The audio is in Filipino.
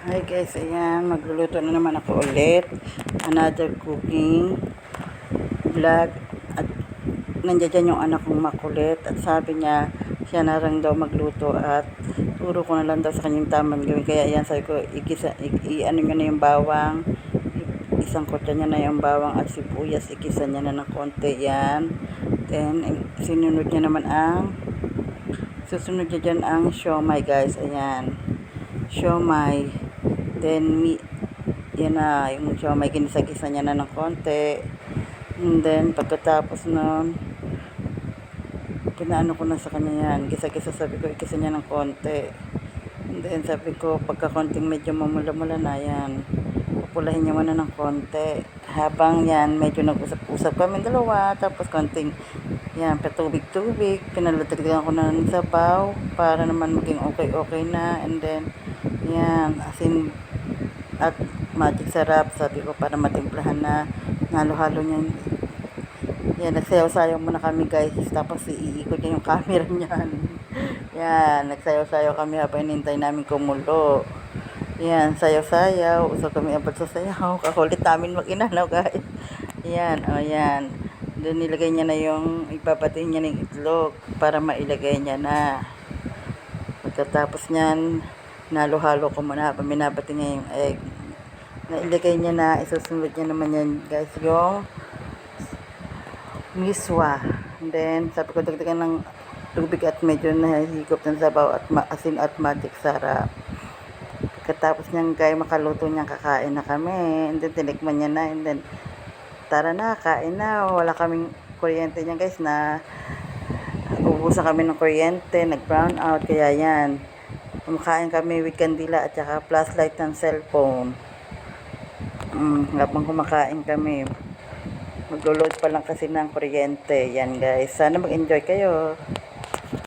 Hi guys, ayan, magluluto na naman ako ulit. Another cooking vlog. At nandiyan yung anak kong makulit. At sabi niya, siya na lang daw magluto at turo ko na lang daw sa kanyang tamang gawin. Kaya ayan, sabi ko, ano niya na yung bawang. Isang kutsa niya na yung bawang at sibuyas. Ikisa niya na ng konti yan. Then, susunod niya dyan ang siomay guys. Ayan, siomay. Then, yan na, yung siomay, ginisa-gisa niya na ng konti. And then, pagkatapos nun, pinaano ko na sa kanya yan. Gisa-gisa, sabi ko, ikisa niya ng konti. And then, sabi ko, pagka konting medyo mamula-mula na yan, pupulahin niya muna ng konti. Habang yan, medyo nag-usap-usap kami dalawa, tapos konting, yan, patubig-tubig, pinalatagdagan ko na ng sabaw, para naman maging okay-okay na. And then, yan, asin, at magic sarap, sabi ko, para matimplahan na. Halo-halo niya. Yan, nagsayaw-sayaw muna kami guys, tapos iikot niya yung camera niyan. Yan, nagsayaw-sayaw kami habang hinintay namin kumulo. Yan, sayaw-sayaw, usap kami abot sa sayaw, kakulit namin mag-inanaw guys. Yan, o yan, doon nilagay niya na yung, ipapatiin niya ng itlog para mailagay niya na. Pagkatapos niyan, nalo-halo ko muna habang binabati niya yung egg. Nailagay niya na, isusunod niya naman yan guys, yung miswa. And then, sabi ko, dagdagan ng tubig at medyo nahihigop ng sabaw at asin at magic sarap. Pagkatapos niyan guys, makaluto niya, kakain na kami. And then, tinikman niya na. And then, tara na, kain na. Wala kaming kuryente niya guys, na ubusan kami ng kuryente, nag-brown out. Kaya yan, kumakain kami with kandila at saka flashlight ng cellphone. Habang kumakain kami, maglo-load pa lang kasi ng kuryente. Yan guys, sana mag-enjoy kayo.